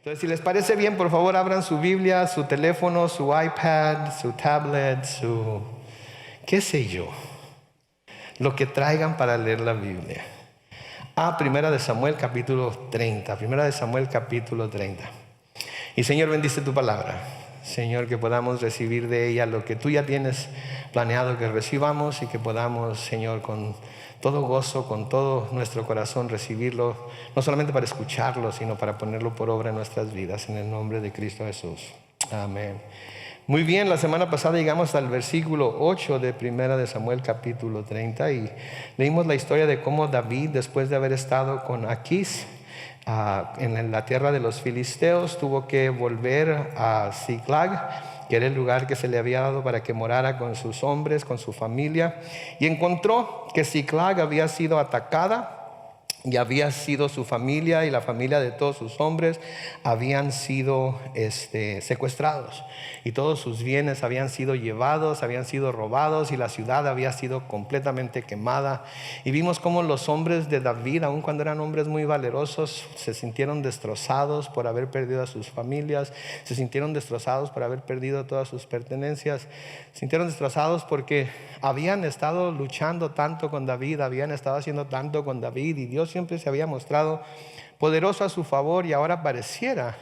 Entonces, si les parece bien, por favor, abran su Biblia, su teléfono, su iPad, su tablet, su qué sé yo, lo que traigan para leer la Biblia. Primera de Samuel capítulo 30. Primera de Samuel capítulo 30. Y Señor, bendice tu palabra. Señor, que podamos recibir de ella lo que tú ya tienes planeado que recibamos, y que podamos, Señor, con todo gozo, con todo nuestro corazón recibirlo, no solamente para escucharlo, sino para ponerlo por obra en nuestras vidas, en el nombre de Cristo Jesús. Amén. Muy bien, la semana pasada llegamos al versículo 8 de Primera de Samuel capítulo 30 y leímos la historia de cómo David, después de haber estado con Aquís en la tierra de los filisteos, tuvo que volver a Ziklag, que era el lugar que se le había dado para que morara con sus hombres, con su familia, y encontró que Ziklag había sido atacada y había sido su familia y la familia de todos sus hombres habían sido secuestrados, y todos sus bienes habían sido llevados, habían sido robados, y la ciudad había sido completamente quemada. Y vimos cómo los hombres de David, aun cuando eran hombres muy valerosos, se sintieron destrozados por haber perdido a sus familias, se sintieron destrozados por haber perdido todas sus pertenencias, se sintieron destrozados porque habían estado luchando tanto con David, habían estado haciendo tanto con David, y Dios siempre se había mostrado poderoso a su favor, y ahora pareciera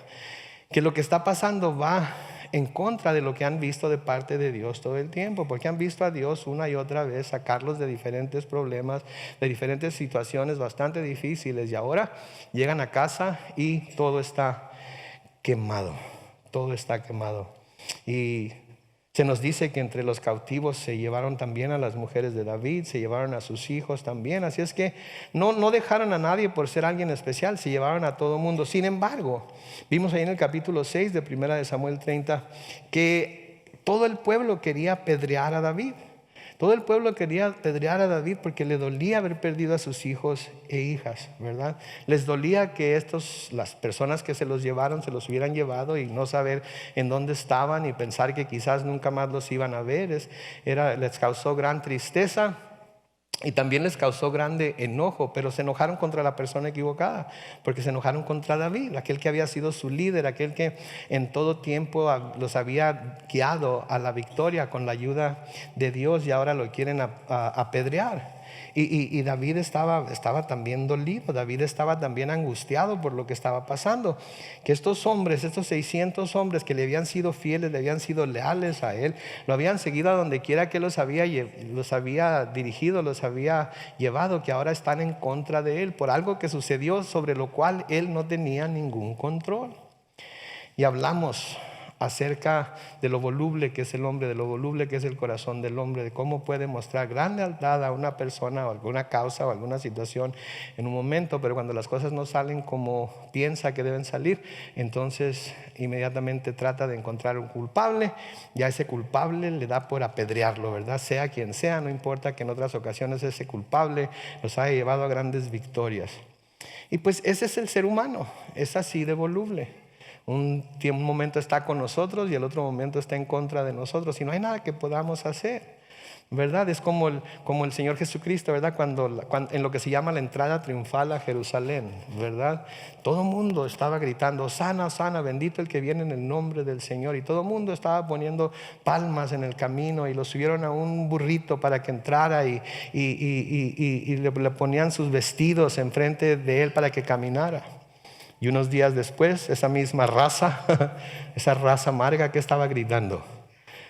que lo que está pasando va en contra de lo que han visto de parte de Dios todo el tiempo, porque han visto a Dios una y otra vez sacarlos de diferentes problemas, de diferentes situaciones bastante difíciles, y ahora llegan a casa y todo está quemado, todo está quemado. Y se nos dice que entre los cautivos se llevaron también a las mujeres de David, se llevaron a sus hijos también. Así es que no dejaron a nadie por ser alguien especial, se llevaron a todo mundo. Sin embargo, vimos ahí en el capítulo 6 de Primera de Samuel 30 que todo el pueblo quería apedrear a David. Todo el pueblo quería apedrear a David porque le dolía haber perdido a sus hijos e hijas, ¿verdad? Les dolía que las personas que se los llevaron se los hubieran llevado y no saber en dónde estaban, y pensar que quizás nunca más los iban a ver. Les causó gran tristeza. Y también les causó grande enojo, pero se enojaron contra la persona equivocada, porque se enojaron contra David, aquel que había sido su líder, aquel que en todo tiempo los había guiado a la victoria con la ayuda de Dios, y ahora lo quieren apedrear. Y David estaba también dolido, David estaba también angustiado por lo que estaba pasando, que estos hombres, estos 600 hombres que le habían sido fieles, le habían sido leales a él, lo habían seguido a donde quiera que los había dirigido, los había llevado, que ahora están en contra de él por algo que sucedió sobre lo cual él no tenía ningún control. Y hablamos acerca de lo voluble que es el hombre, de lo voluble que es el corazón del hombre, de cómo puede mostrar gran lealtad a una persona o alguna causa o alguna situación en un momento, pero cuando las cosas no salen como piensa que deben salir, entonces inmediatamente trata de encontrar un culpable, y a ese culpable le da por apedrearlo, ¿verdad? Sea quien sea, no importa que en otras ocasiones ese culpable los haya llevado a grandes victorias. Y pues ese es el ser humano, es así de voluble. Un momento está con nosotros y el otro momento está en contra de nosotros, y no hay nada que podamos hacer, ¿verdad? Es como el Señor Jesucristo, ¿verdad? Cuando en lo que se llama la entrada triunfal a Jerusalén, ¿verdad? Todo el mundo estaba gritando: sana, sana, bendito el que viene en el nombre del Señor. Y todo el mundo estaba poniendo palmas en el camino, y lo subieron a un burrito para que entrara, y le ponían sus vestidos enfrente de él para que caminara. Y unos días después, esa misma raza, esa raza amarga, que estaba gritando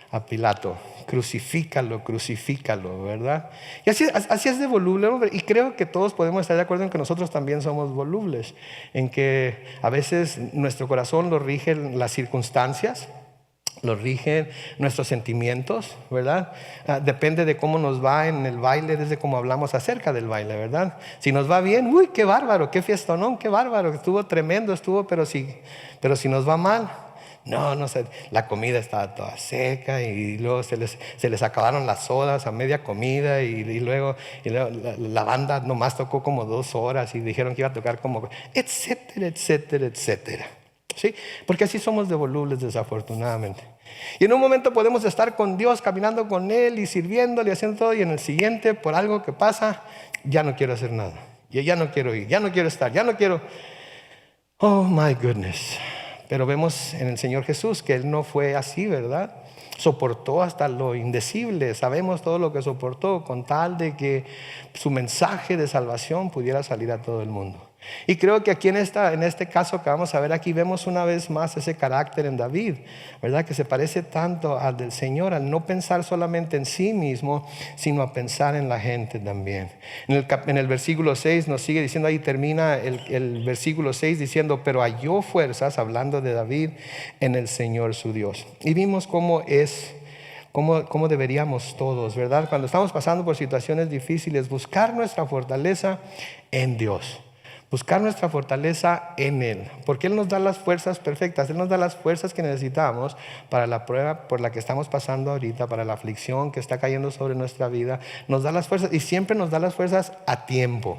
a Pilato: crucifícalo, crucifícalo, ¿verdad? Y así es de voluble, hombre. Y creo que todos podemos estar de acuerdo en que nosotros también somos volubles, en que a veces nuestro corazón lo rigen las circunstancias, lo rigen nuestros sentimientos, ¿verdad? Depende de cómo nos va en el baile, desde cómo hablamos acerca del baile, ¿verdad? Si nos va bien, uy, qué bárbaro, qué fiestonón, qué bárbaro, estuvo tremendo, pero si nos va mal, no sé, la comida estaba toda seca, y luego se les acabaron las sodas a media comida, y luego la banda nomás tocó como 2 horas y dijeron que iba a tocar como, etcétera, etcétera, etcétera. ¿Sí? Porque así somos de volubles, desafortunadamente. Y en un momento podemos estar con Dios, caminando con Él y sirviéndole, haciendo todo, y en el siguiente, por algo que pasa, ya no quiero hacer nada, ya no quiero ir, ya no quiero estar, ya no quiero. Oh my goodness. Pero vemos en el Señor Jesús que Él no fue así, ¿verdad? Soportó hasta lo indecible. Sabemos todo lo que soportó con tal de que su mensaje de salvación pudiera salir a todo el mundo. Y creo que aquí en este caso que vamos a ver aquí vemos una vez más ese carácter en David, ¿verdad? Que se parece tanto al del Señor, al no pensar solamente en sí mismo, sino a pensar en la gente también. En el versículo 6 nos sigue diciendo, ahí termina el versículo 6 diciendo, pero halló fuerzas, hablando de David, en el Señor su Dios. Y vimos cómo deberíamos todos, ¿verdad? Cuando estamos pasando por situaciones difíciles, buscar nuestra fortaleza en Dios. Buscar nuestra fortaleza en Él, porque Él nos da las fuerzas perfectas. Él nos da las fuerzas que necesitamos para la prueba por la que estamos pasando ahorita, para la aflicción que está cayendo sobre nuestra vida. Nos da las fuerzas y siempre nos da las fuerzas a tiempo.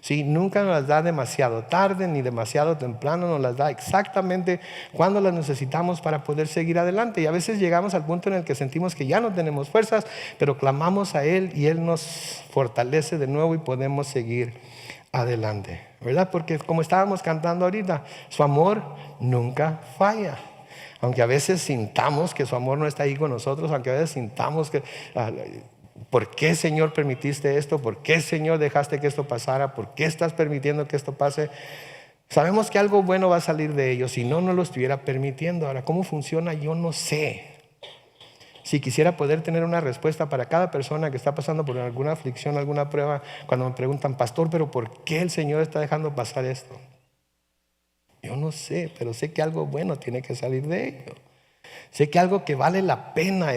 ¿Sí? Nunca nos las da demasiado tarde ni demasiado temprano, nos las da exactamente cuando las necesitamos para poder seguir adelante. Y a veces llegamos al punto en el que sentimos que ya no tenemos fuerzas, pero clamamos a Él y Él nos fortalece de nuevo y podemos seguir adelante, ¿verdad? Porque como estábamos cantando ahorita, su amor nunca falla. Aunque a veces sintamos que su amor no está ahí con nosotros, aunque a veces sintamos que ¿por qué, Señor, permitiste esto? ¿Por qué, Señor, dejaste que esto pasara? ¿Por qué estás permitiendo que esto pase? Sabemos que algo bueno va a salir de ello, si no, no lo estuviera permitiendo. Ahora, ¿cómo funciona? Yo no sé. Si quisiera poder tener una respuesta para cada persona que está pasando por alguna aflicción, alguna prueba, cuando me preguntan, pastor, pero ¿por qué el Señor está dejando pasar esto? Yo no sé, pero sé que algo bueno tiene que salir de ello. Sé que algo que vale la pena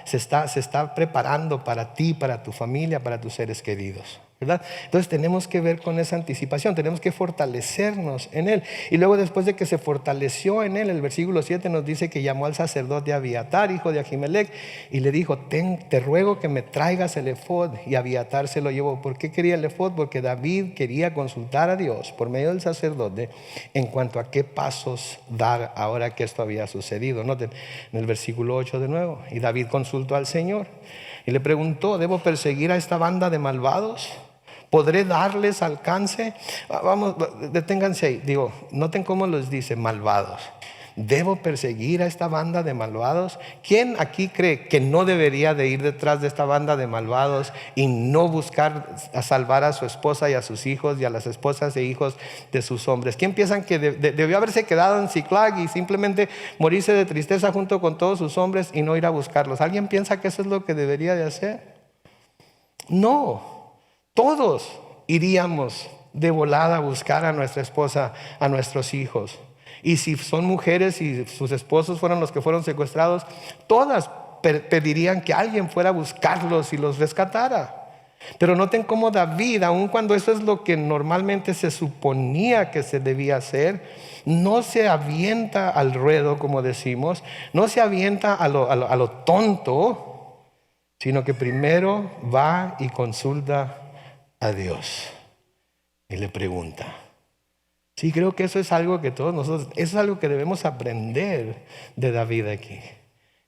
se está preparando para ti, para tu familia, para tus seres queridos, ¿verdad? Entonces tenemos que ver con esa anticipación, tenemos que fortalecernos en Él. Y luego después de que se fortaleció en Él, el versículo 7 nos dice que llamó al sacerdote Abiatar, hijo de Ahimelech, y le dijo, te ruego que me traigas el efod. Y Abiatar se lo llevó. ¿Por qué quería el efod? Porque David quería consultar a Dios por medio del sacerdote en cuanto a qué pasos dar ahora que esto había sucedido. Noten en el versículo 8 de nuevo, y David consultó al Señor y le preguntó, ¿debo perseguir a esta banda de malvados? ¿Podré darles alcance? Vamos, deténganse ahí. Digo, noten cómo los dice, malvados. ¿Debo perseguir a esta banda de malvados? ¿Quién aquí cree que no debería de ir detrás de esta banda de malvados y no buscar a salvar a su esposa y a sus hijos y a las esposas e hijos de sus hombres? ¿Quién piensan que debió haberse quedado en Ziklag y simplemente morirse de tristeza junto con todos sus hombres y no ir a buscarlos? ¿Alguien piensa que eso es lo que debería de hacer? No. Todos iríamos de volada a buscar a nuestra esposa, a nuestros hijos. Y si son mujeres y sus esposos fueron los que fueron secuestrados, todas pedirían que alguien fuera a buscarlos y los rescatara. Pero noten cómo David, aun cuando eso es lo que normalmente se suponía que se debía hacer, no se avienta al ruedo, como decimos, no se avienta a lo tonto, sino que primero va y consulta a Dios y le pregunta. Sí, creo que eso es algo que todos nosotros, eso es algo que debemos aprender de David aquí.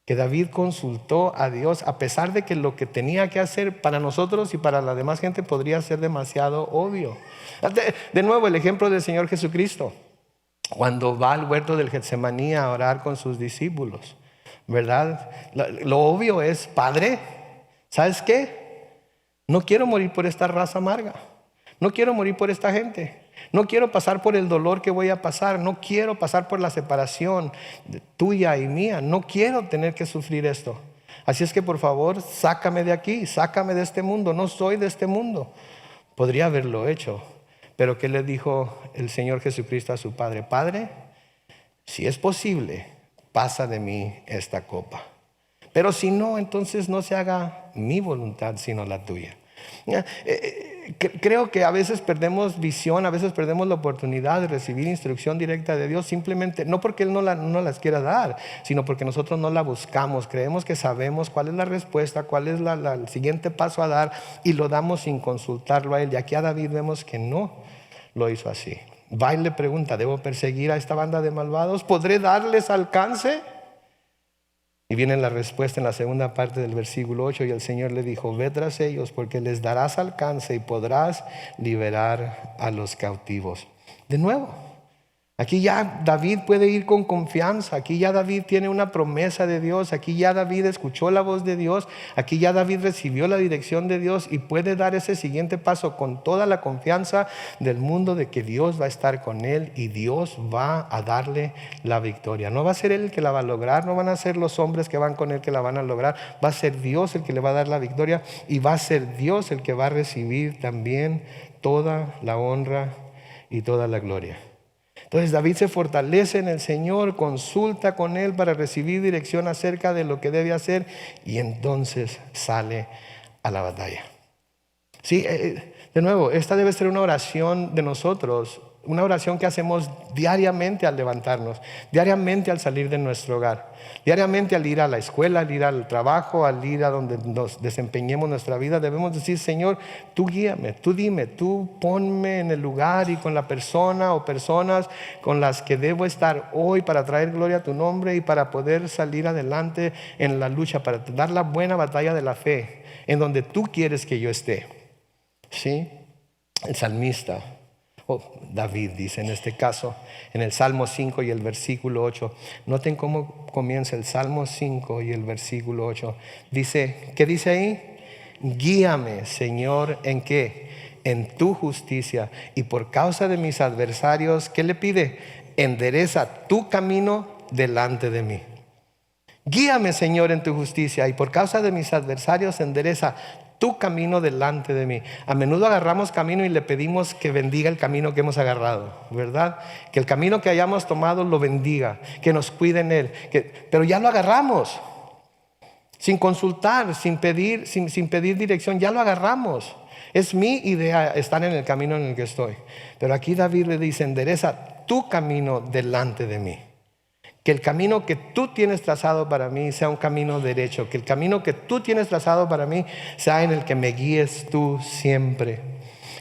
Que David consultó a Dios a pesar de que lo que tenía que hacer para nosotros y para la demás gente podría ser demasiado obvio. De nuevo el ejemplo del Señor Jesucristo, cuando va al huerto del Getsemaní a orar con sus discípulos, ¿verdad? Lo obvio es, Padre, ¿sabes qué? No quiero morir por esta raza amarga. No quiero morir por esta gente. No quiero pasar por el dolor que voy a pasar. No quiero pasar por la separación tuya y mía. No quiero tener que sufrir esto. Así es que por favor, sácame de aquí, sácame de este mundo. No soy de este mundo. Podría haberlo hecho. Pero ¿qué le dijo el Señor Jesucristo a su Padre? Padre, si es posible, pasa de mí esta copa. Pero si no, entonces no se haga mi voluntad, sino la tuya. Creo que a veces perdemos visión, a veces perdemos la oportunidad de recibir instrucción directa de Dios, simplemente no porque Él no las quiera dar, sino porque nosotros no la buscamos. Creemos que sabemos cuál es la respuesta, cuál es el siguiente paso a dar, y lo damos sin consultarlo a Él. Y aquí a David vemos que no lo hizo así. Va y le pregunta, ¿debo perseguir a esta banda de malvados? ¿Podré darles alcance? Y viene la respuesta en la segunda parte del versículo 8, y el Señor le dijo, ve tras ellos porque les darás alcance y podrás liberar a los cautivos. De nuevo, Aquí ya David puede ir con confianza, aquí ya David tiene una promesa de Dios, aquí ya David escuchó la voz de Dios, aquí ya David recibió la dirección de Dios y puede dar ese siguiente paso con toda la confianza del mundo de que Dios va a estar con él y Dios va a darle la victoria. No va a ser él el que la va a lograr, no van a ser los hombres que van con él que la van a lograr, va a ser Dios el que le va a dar la victoria y va a ser Dios el que va a recibir también toda la honra y toda la gloria. Entonces David se fortalece en el Señor, consulta con Él para recibir dirección acerca de lo que debe hacer y entonces sale a la batalla. Sí, de nuevo, esta debe ser una oración de nosotros, una oración que hacemos diariamente al levantarnos, diariamente al salir de nuestro hogar, diariamente al ir a la escuela, al ir al trabajo, al ir a donde nos desempeñemos nuestra vida. Debemos decir: Señor, tú guíame, tú dime, tú ponme en el lugar y con la persona o personas con las que debo estar hoy para traer gloria a tu nombre y para poder salir adelante en la lucha, para dar la buena batalla de la fe, en donde tú quieres que yo esté. ¿Sí? El salmista, David dice en este caso, en el Salmo 5 y el versículo 8. Noten cómo comienza el Salmo 5 y el versículo 8. Dice, ¿qué dice ahí? Guíame, Señor, ¿en qué? En tu justicia, y por causa de mis adversarios, ¿qué le pide? Endereza tu camino delante de mí. Guíame, Señor, en tu justicia, y por causa de mis adversarios, endereza tu camino delante de mí. A menudo agarramos camino y le pedimos que bendiga el camino que hemos agarrado, ¿verdad? Que el camino que hayamos tomado lo bendiga, que nos cuide en él. Pero ya lo agarramos, sin consultar, sin pedir dirección, ya lo agarramos. Es mi idea estar en el camino en el que estoy. Pero aquí David le dice: endereza tu camino delante de mí. Que el camino que tú tienes trazado para mí sea un camino derecho. Que el camino que tú tienes trazado para mí sea en el que me guíes tú siempre.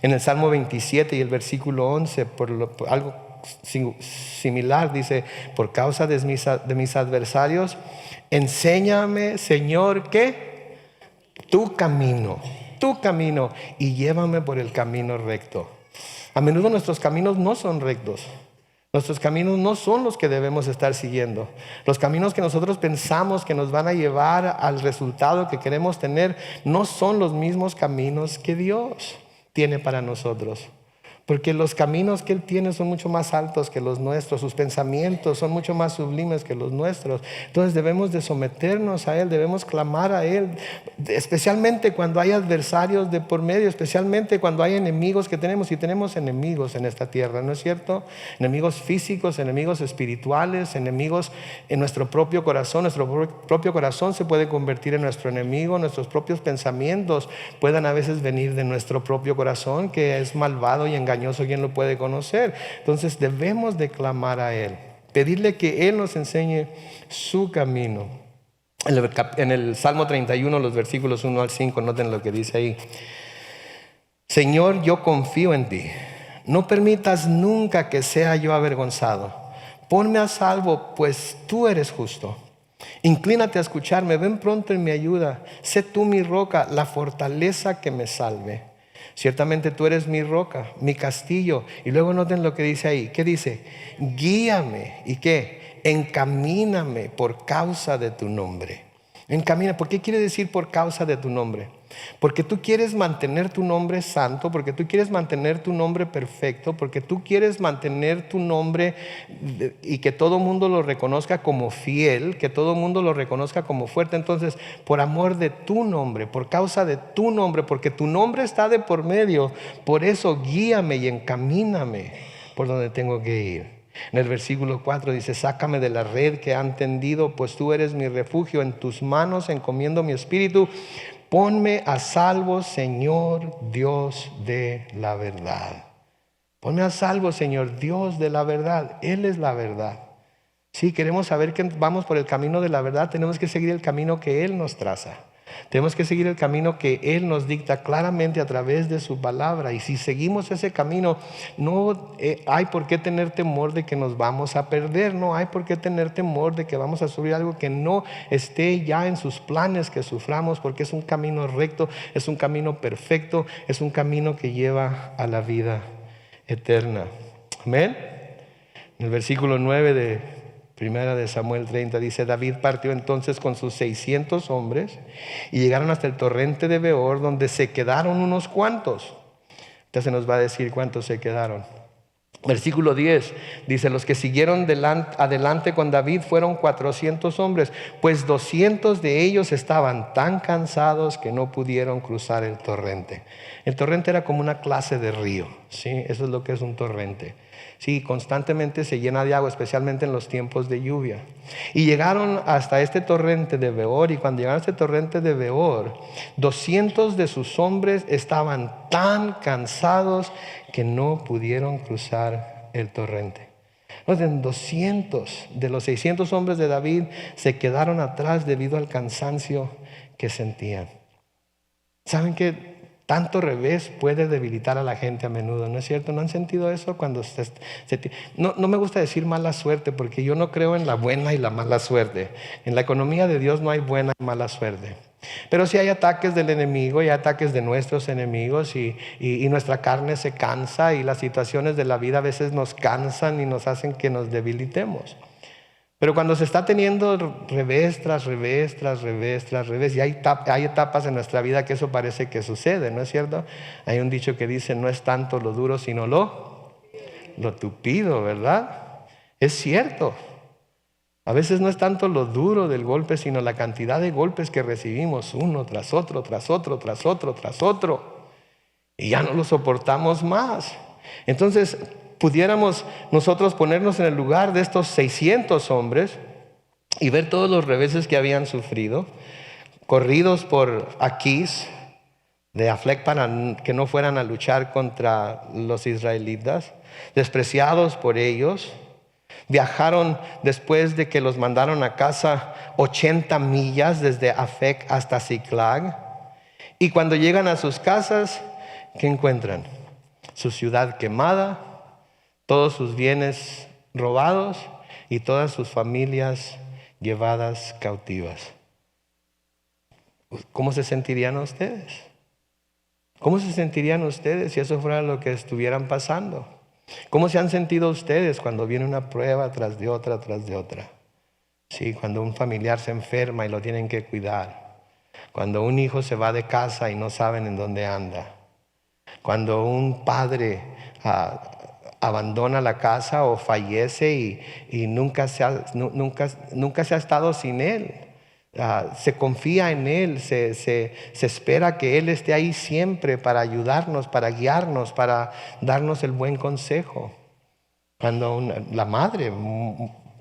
En el Salmo 27 y el versículo 11, por algo similar, dice: por causa de mis adversarios, enséñame, Señor, ¿qué? Tu camino, y llévame por el camino recto. A menudo nuestros caminos no son rectos. Nuestros caminos no son los que debemos estar siguiendo. Los caminos que nosotros pensamos que nos van a llevar al resultado que queremos tener no son los mismos caminos que Dios tiene para nosotros. Porque los caminos que Él tiene son mucho más altos que los nuestros. Sus pensamientos son mucho más sublimes que los nuestros. Entonces debemos de someternos a Él, debemos clamar a Él. Especialmente cuando hay adversarios de por medio, especialmente cuando hay enemigos que tenemos. Y tenemos enemigos en esta tierra, ¿no es cierto? Enemigos físicos, enemigos espirituales, enemigos en nuestro propio corazón. Nuestro propio corazón se puede convertir en nuestro enemigo. Nuestros propios pensamientos puedan a veces venir de nuestro propio corazón, que es malvado y engañoso. ¿Quién lo puede conocer? Entonces debemos de clamar a Él, pedirle que Él nos enseñe su camino. En el Salmo 31, los versículos 1 al 5, noten lo que dice ahí: Señor, yo confío en ti, no permitas nunca que sea yo avergonzado. Ponme a salvo, pues tú eres justo. Inclínate a escucharme, ven pronto en mi ayuda. Sé tú mi roca, la fortaleza que me salve. Ciertamente tú eres mi roca, mi castillo. Y luego noten lo que dice ahí. ¿Qué dice? Guíame. ¿Y qué? Encamíname por causa de tu nombre. Encamina. ¿Por qué quiere decir por causa de tu nombre? Porque tú quieres mantener tu nombre santo, porque tú quieres mantener tu nombre perfecto, porque tú quieres mantener tu nombre y que todo mundo lo reconozca como fiel, que todo mundo lo reconozca como fuerte. Entonces, por amor de tu nombre, por causa de tu nombre, porque tu nombre está de por medio, por eso guíame y encamíname por donde tengo que ir. En el versículo 4 dice: sácame de la red que han tendido, pues tú eres mi refugio. En tus manos encomiendo mi espíritu. Ponme a salvo, Señor, Dios de la verdad. Ponme a salvo, Señor, Dios de la verdad. Él es la verdad. Si queremos saber que vamos por el camino de la verdad, tenemos que seguir el camino que Él nos traza. Tenemos que seguir el camino que Él nos dicta claramente a través de su palabra. Y si seguimos ese camino, no hay por qué tener temor de que nos vamos a perder. No hay por qué tener temor de que vamos a sufrir algo que no esté ya en sus planes que suframos, porque es un camino recto, es un camino perfecto, es un camino que lleva a la vida eterna. Amén. El versículo 9 de Primera de Samuel 30 dice: David partió entonces con sus 600 hombres y llegaron hasta el torrente de Beor, donde se quedaron unos cuantos. Entonces nos va a decir cuántos se quedaron. Versículo 10 dice: los que siguieron adelante con David fueron 400 hombres, pues 200 de ellos estaban tan cansados que no pudieron cruzar el torrente. El torrente era como una clase de río, ¿sí? Eso es lo que es un torrente. Sí, constantemente se llena de agua, especialmente en los tiempos de lluvia. Y llegaron hasta este torrente de Beor, y cuando llegaron a este torrente de Beor, 200 de sus hombres estaban tan cansados que no pudieron cruzar el torrente. Entonces, 200 de los 600 hombres de David se quedaron atrás debido al cansancio que sentían. ¿Saben que tanto revés puede debilitar a la gente a menudo? ¿No es cierto? ¿No han sentido eso cuando no me gusta decir mala suerte, porque yo no creo en la buena y la mala suerte. En la economía de Dios no hay buena y mala suerte. Pero sí hay ataques del enemigo y ataques de nuestros enemigos, y nuestra carne se cansa, y las situaciones de la vida a veces nos cansan y nos hacen que nos debilitemos. Pero cuando se está teniendo revés tras revés, tras revés, tras revés, y hay etapas en nuestra vida que eso parece que sucede, ¿no es cierto? Hay un dicho que dice: no es tanto lo duro sino lo tupido, ¿verdad? Es cierto. A veces no es tanto lo duro del golpe, sino la cantidad de golpes que recibimos uno tras otro, tras otro, tras otro, tras otro. Y ya no lo soportamos más. Entonces, pudiéramos nosotros ponernos en el lugar de estos 600 hombres y ver todos los reveses que habían sufrido, corridos por Aquís de Aflec para que no fueran a luchar contra los israelitas, despreciados por ellos. Viajaron, después de que los mandaron a casa, 80 millas desde Afec hasta Ziklag. Y cuando llegan a sus casas, ¿qué encuentran? Su ciudad quemada, todos sus bienes robados y todas sus familias llevadas cautivas. ¿Cómo se sentirían ustedes? ¿Cómo se sentirían ustedes si eso fuera lo que estuvieran pasando? ¿Cómo se han sentido ustedes cuando viene una prueba tras de otra, tras de otra? Sí, cuando un familiar se enferma y lo tienen que cuidar. Cuando un hijo se va de casa y no saben en dónde anda. Cuando un padre abandona la casa o fallece y nunca se ha estado sin él. Se confía en él, se espera que él esté ahí siempre para ayudarnos, para guiarnos, para darnos el buen consejo. Cuando la madre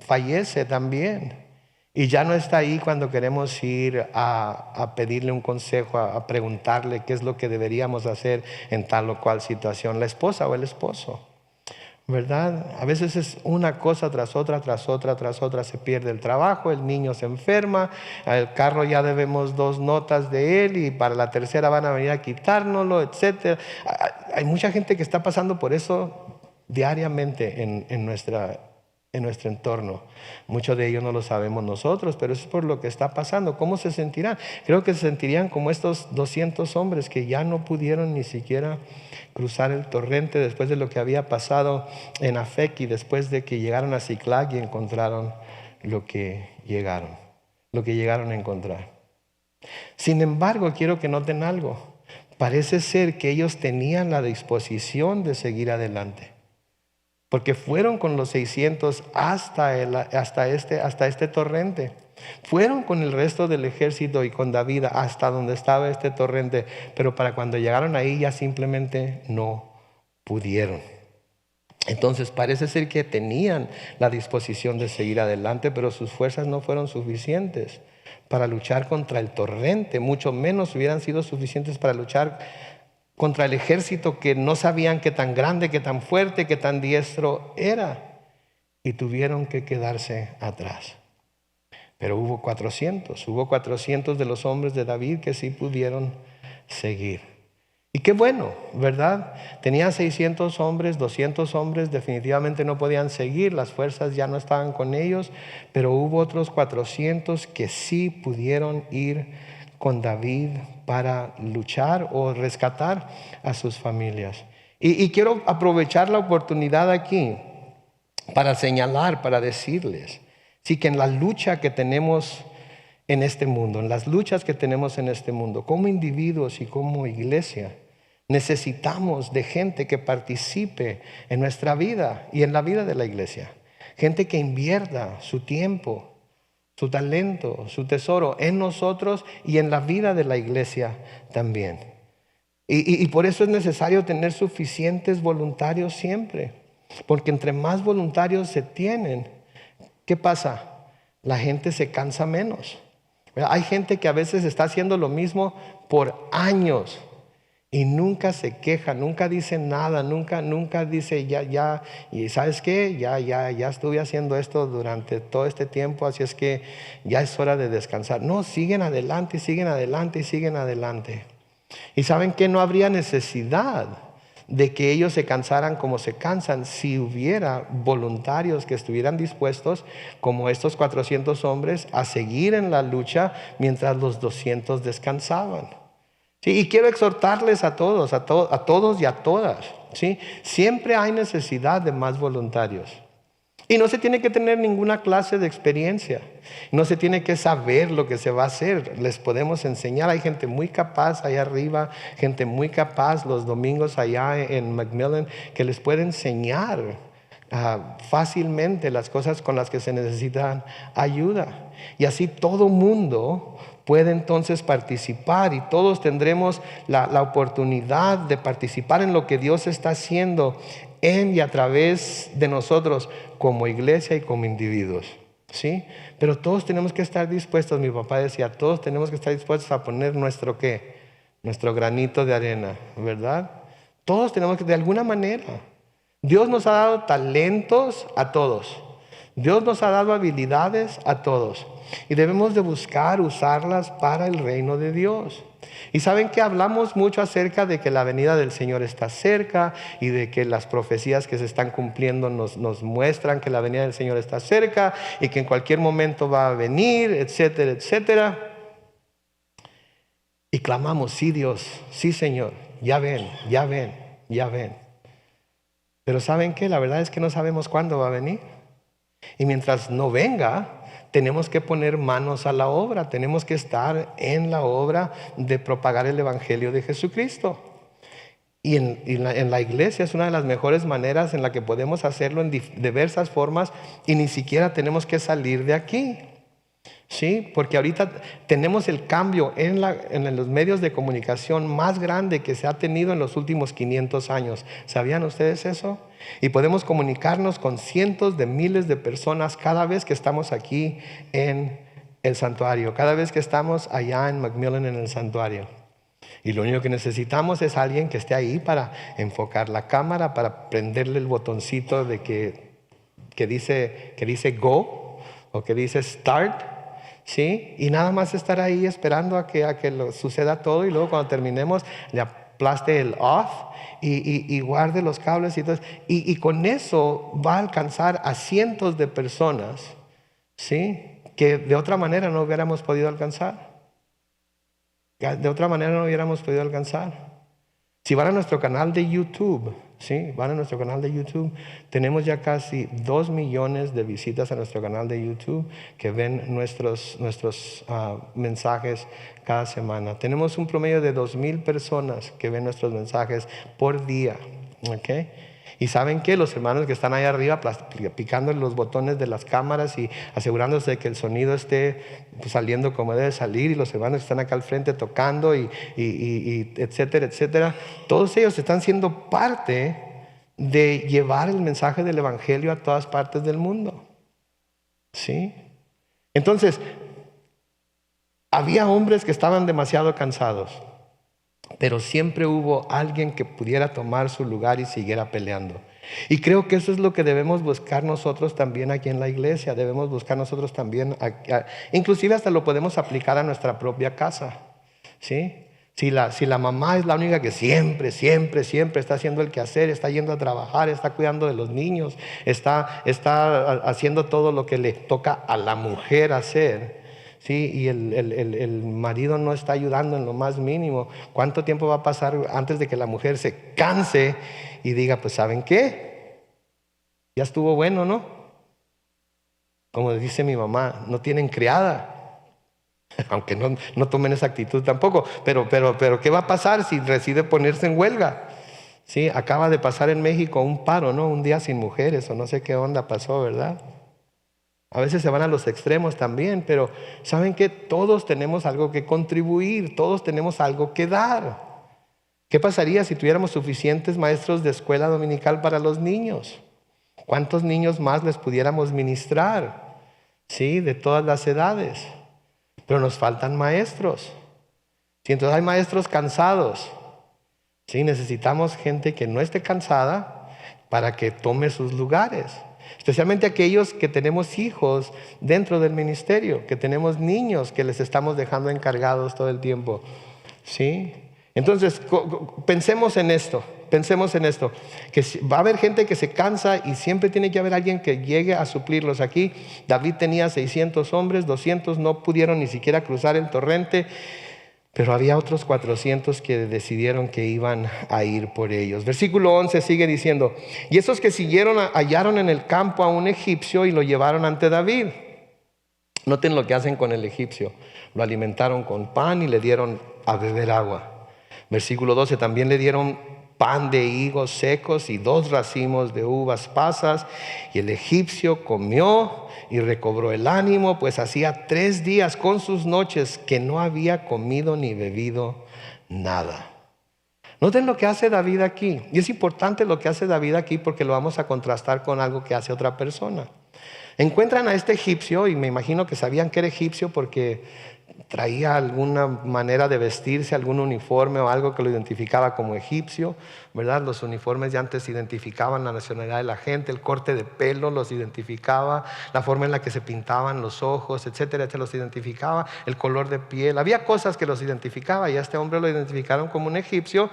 fallece también y ya no está ahí cuando queremos ir a pedirle un consejo, a preguntarle qué es lo que deberíamos hacer en tal o cual situación, la esposa o el esposo. ¿Verdad? A veces es una cosa tras otra, tras otra, tras otra. Se pierde el trabajo, el niño se enferma, el carro ya debemos 2 notas de él y para la tercera van a venir a quitárnoslo, etc. Hay mucha gente que está pasando por eso diariamente en nuestro entorno. Muchos de ellos no lo sabemos nosotros, pero eso es por lo que está pasando. ¿Cómo se sentirán? Creo que se sentirían como estos 200 hombres que ya no pudieron ni siquiera cruzar el torrente después de lo que había pasado en Afec y después de que llegaron a Ziklag y encontraron lo que llegaron a encontrar. Sin embargo, quiero que noten algo. Parece ser que ellos tenían la disposición de seguir adelante. Porque fueron con los 600 hasta este torrente. Fueron con el resto del ejército y con David hasta donde estaba este torrente. Pero para cuando llegaron ahí ya simplemente no pudieron. Entonces parece ser que tenían la disposición de seguir adelante, pero sus fuerzas no fueron suficientes para luchar contra el torrente. Mucho menos hubieran sido suficientes para luchar contra el ejército que no sabían qué tan grande, qué tan fuerte, qué tan diestro era. Y tuvieron que quedarse atrás. Pero hubo 400 de los hombres de David que sí pudieron seguir. Y qué bueno, ¿verdad? Tenían 600 hombres, 200 hombres, definitivamente no podían seguir, las fuerzas ya no estaban con ellos, pero hubo otros 400 que sí pudieron ir con David para luchar o rescatar a sus familias. Y quiero aprovechar la oportunidad aquí para señalar, para decirles. Sí, que en la lucha que tenemos en este mundo, en las luchas que tenemos en este mundo, como individuos y como iglesia, necesitamos de gente que participe en nuestra vida y en la vida de la iglesia. Gente que invierta su tiempo, su talento, su tesoro en nosotros y en la vida de la iglesia también. Y por eso es necesario tener suficientes voluntarios siempre. Porque entre más voluntarios se tienen, ¿qué pasa? La gente se cansa menos. Hay gente que a veces está haciendo lo mismo por años y nunca se queja, nunca dice nada, nunca dice ya, y ¿sabes qué? Ya estuve haciendo esto durante todo este tiempo, así es que ya es hora de descansar. No, siguen adelante, siguen adelante y siguen adelante. Y saben que no habría necesidad de que ellos se cansaran como se cansan si hubiera voluntarios que estuvieran dispuestos, como estos 400 hombres, a seguir en la lucha mientras los 200 descansaban. ¿Sí? Y quiero exhortarles a todos y a todas. ¿Sí? Siempre hay necesidad de más voluntarios. Y no se tiene que tener ninguna clase de experiencia. No se tiene que saber lo que se va a hacer. Les podemos enseñar. Hay gente muy capaz allá arriba, gente muy capaz los domingos allá en McMillan, que les puede enseñar fácilmente las cosas con las que se necesitan ayuda. Y así todo mundo puede entonces participar y todos tendremos la oportunidad de participar en lo que Dios está haciendo en y a través de nosotros como iglesia y como individuos. ¿Sí? Pero todos tenemos que estar dispuestos, mi papá decía, todos tenemos que estar dispuestos a poner nuestro ¿qué? Nuestro granito de arena, ¿verdad? Todos tenemos que, de alguna manera. Dios nos ha dado talentos a todos. Dios nos ha dado habilidades a todos. Y debemos de buscar usarlas para el reino de Dios. Y saben que hablamos mucho acerca de que la venida del Señor está cerca y de que las profecías que se están cumpliendo nos muestran que la venida del Señor está cerca y que en cualquier momento va a venir, etcétera, etcétera. Y clamamos, sí Dios, sí Señor, ya ven, ya ven, ya ven. Pero ¿saben qué? La verdad es que no sabemos cuándo va a venir. Y mientras no venga, tenemos que poner manos a la obra, tenemos que estar en la obra de propagar el Evangelio de Jesucristo. Y en la iglesia es una de las mejores maneras en la que podemos hacerlo en diversas formas y ni siquiera tenemos que salir de aquí. Sí, porque ahorita tenemos el cambio en los medios de comunicación más grande que se ha tenido en los últimos 500 años. ¿Sabían ustedes eso? Y podemos comunicarnos con cientos de miles de personas cada vez que estamos aquí en el santuario, cada vez que estamos allá en McMillan en el santuario. Y lo único que necesitamos es alguien que esté ahí para enfocar la cámara, para prenderle el botoncito de que dice go o que dice start. ¿Sí? Y nada más estar ahí esperando a que suceda todo y luego cuando terminemos le aplaste el off y guarde los cables y con eso va a alcanzar a cientos de personas, ¿sí? Que de otra manera no hubiéramos podido alcanzar. De otra manera no hubiéramos podido alcanzar. Si van a nuestro canal de YouTube, ¿sí? Van a nuestro canal de YouTube, tenemos ya casi 2 millones de visitas a nuestro canal de YouTube que ven nuestros mensajes cada semana. Tenemos un promedio de 2,000 personas que ven nuestros mensajes por día. ¿Okay? Y saben que los hermanos que están ahí arriba picando los botones de las cámaras y asegurándose de que el sonido esté saliendo como debe salir, y los hermanos que están acá al frente tocando y etcétera, etcétera, todos ellos están siendo parte de llevar el mensaje del Evangelio a todas partes del mundo. ¿Sí? Entonces, había hombres que estaban demasiado cansados, pero siempre hubo alguien que pudiera tomar su lugar y siguiera peleando. Y creo que eso es lo que debemos buscar nosotros también aquí en la iglesia. Debemos buscar nosotros también, inclusive hasta lo podemos aplicar a nuestra propia casa. ¿Sí? Si la mamá es la única que siempre está haciendo el quehacer, está yendo a trabajar, está cuidando de los niños, está haciendo todo lo que le toca a la mujer hacer, ¿sí? Y el marido no está ayudando en lo más mínimo, ¿cuánto tiempo va a pasar antes de que la mujer se canse y diga, pues ¿saben qué? Ya estuvo bueno, ¿no? Como dice mi mamá, no tienen criada. Aunque no tomen esa actitud tampoco. Pero ¿qué va a pasar si decide ponerse en huelga? Sí, acaba de pasar en México un paro, ¿no? Un día sin mujeres o no sé qué onda pasó, ¿verdad? A veces se van a los extremos también, pero ¿saben qué? Todos tenemos algo que contribuir, todos tenemos algo que dar. ¿Qué pasaría si tuviéramos suficientes maestros de escuela dominical para los niños? ¿Cuántos niños más les pudiéramos ministrar? Sí, de todas las edades. Pero nos faltan maestros. Sí, entonces hay maestros cansados. Sí, necesitamos gente que no esté cansada para que tome sus lugares. Especialmente aquellos que tenemos hijos dentro del ministerio, que tenemos niños que les estamos dejando encargados todo el tiempo. ¿Sí? Entonces, pensemos en esto, que va a haber gente que se cansa y siempre tiene que haber alguien que llegue a suplirlos. Aquí David tenía 600 hombres, 200 no pudieron ni siquiera cruzar el torrente, pero había otros 400 que decidieron que iban a ir por ellos. Versículo 11 sigue diciendo, y esos que siguieron hallaron en el campo a un egipcio y lo llevaron ante David. Noten lo que hacen con el egipcio. Lo alimentaron con pan y le dieron a beber agua. Versículo 12, también le dieron pan de higos secos y 2 racimos de uvas pasas. Y el egipcio comió y recobró el ánimo, pues hacía 3 días con sus noches que no había comido ni bebido nada. Noten lo que hace David aquí. Y es importante lo que hace David aquí porque lo vamos a contrastar con algo que hace otra persona. Encuentran a este egipcio, y me imagino que sabían que era egipcio porque traía alguna manera de vestirse, algún uniforme o algo que lo identificaba como egipcio, ¿verdad? Los uniformes de antes identificaban la nacionalidad de la gente, el corte de pelo los identificaba, la forma en la que se pintaban los ojos, etcétera, los identificaba, el color de piel. Había cosas que los identificaba y a este hombre lo identificaron como un egipcio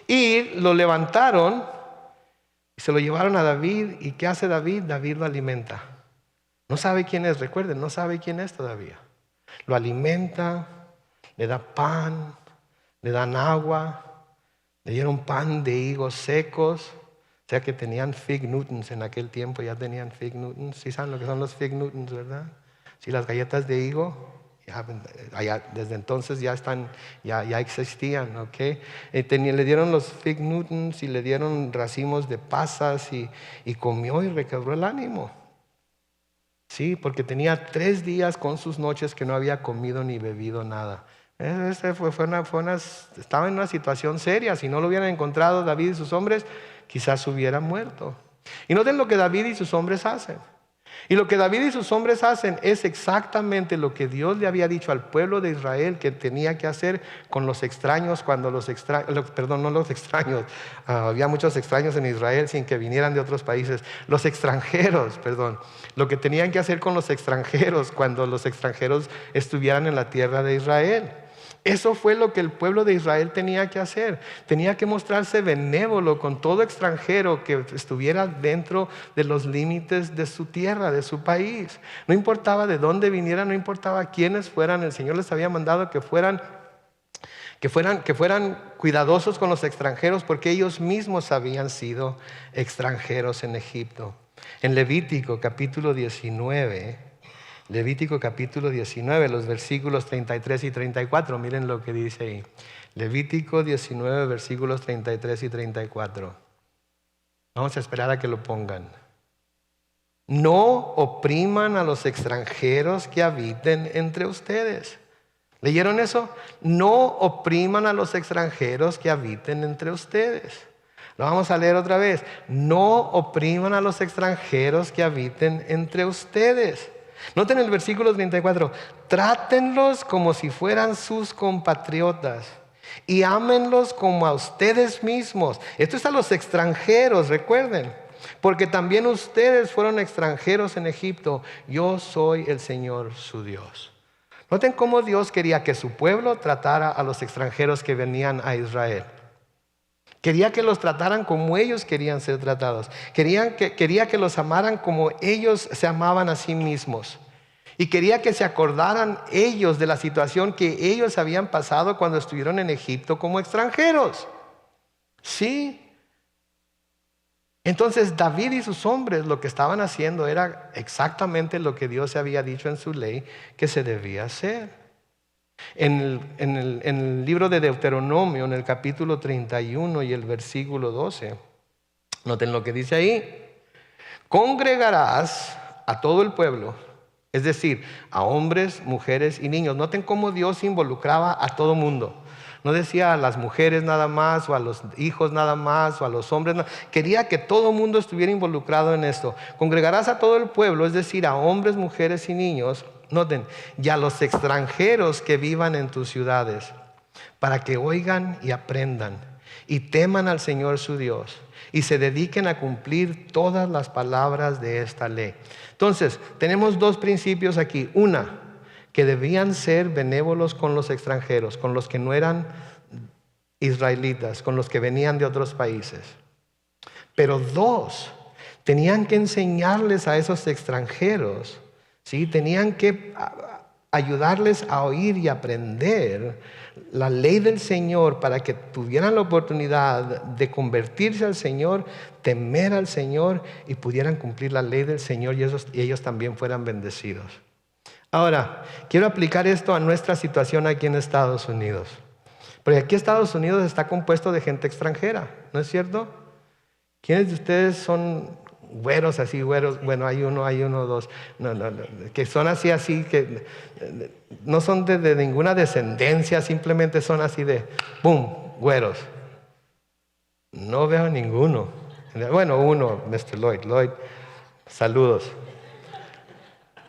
y lo levantaron y se lo llevaron a David. ¿Y qué hace David? David lo alimenta. No sabe quién es, recuerden, no sabe quién es todavía. Lo alimenta, le da pan, le dan agua, le dieron pan de higos secos, o sea que tenían fig Newtons en aquel tiempo, ya tenían fig Newtons. ¿Sí saben lo que son los fig Newtons, verdad? Sí, las galletas de higo, desde entonces ya existían, ¿ok? Le dieron los fig Newtons y le dieron racimos de pasas y comió y recobró el ánimo. Sí, porque tenía 3 días con sus noches que no había comido ni bebido nada. Estaba en una situación seria. Si no lo hubieran encontrado David y sus hombres, quizás hubiera muerto. Y noten lo que David y sus hombres hacen. Y lo que David y sus hombres hacen es exactamente lo que Dios le había dicho al pueblo de Israel que tenía que hacer con los extraños cuando había muchos extraños en Israel sin que vinieran de otros países. Los extranjeros, lo que tenían que hacer con los extranjeros cuando los extranjeros estuvieran en la tierra de Israel. Eso fue lo que el pueblo de Israel tenía que hacer. Tenía que mostrarse benévolo con todo extranjero que estuviera dentro de los límites de su tierra, de su país. No importaba de dónde vinieran, no importaba quiénes fueran. El Señor les había mandado que fueran cuidadosos con los extranjeros porque ellos mismos habían sido extranjeros en Egipto. En Levítico capítulo 19, los versículos 33 y 34, miren lo que dice ahí. Levítico 19, versículos 33 y 34. Vamos a esperar a que lo pongan. No opriman a los extranjeros que habiten entre ustedes. ¿Leyeron eso? No opriman a los extranjeros que habiten entre ustedes. Lo vamos a leer otra vez. No opriman a los extranjeros que habiten entre ustedes. Noten el versículo 34. Trátenlos como si fueran sus compatriotas y ámenlos como a ustedes mismos. Esto es a los extranjeros, recuerden, porque también ustedes fueron extranjeros en Egipto. Yo soy el Señor su Dios. Noten cómo Dios quería que su pueblo tratara a los extranjeros que venían a Israel. Quería que los trataran como ellos querían ser tratados. Quería que los amaran como ellos se amaban a sí mismos. Y quería que se acordaran ellos de la situación que ellos habían pasado cuando estuvieron en Egipto como extranjeros. Sí. Entonces David y sus hombres lo que estaban haciendo era exactamente lo que Dios había dicho en su ley que se debía hacer. En el libro de Deuteronomio, en el capítulo 31 y el versículo 12, noten lo que dice ahí. Congregarás a todo el pueblo, es decir, a hombres, mujeres y niños. Noten cómo Dios involucraba a todo mundo. No decía a las mujeres nada más, o a los hijos nada más, o a los hombres. Quería que todo el mundo estuviera involucrado en esto. Congregarás a todo el pueblo, es decir, a hombres, mujeres y niños. Noten, y a los extranjeros que vivan en tus ciudades, para que oigan y aprendan, y teman al Señor su Dios, y se dediquen a cumplir todas las palabras de esta ley. Entonces, tenemos dos principios aquí. Una, que debían ser benévolos con los extranjeros, con los que no eran israelitas, con los que venían de otros países. Pero dos, tenían que enseñarles a esos extranjeros, ¿sí? Tenían que ayudarles a oír y aprender la ley del Señor para que tuvieran la oportunidad de convertirse al Señor, temer al Señor y pudieran cumplir la ley del Señor y ellos también fueran bendecidos. Ahora, quiero aplicar esto a nuestra situación aquí en Estados Unidos. Porque aquí Estados Unidos está compuesto de gente extranjera, ¿no es cierto? ¿Quiénes de ustedes son güeros así, güeros? Bueno, hay uno, dos, no, que son así, que no son de ninguna descendencia, simplemente son así de, ¡boom!, güeros. No veo ninguno. Bueno, uno, Mr. Lloyd, saludos.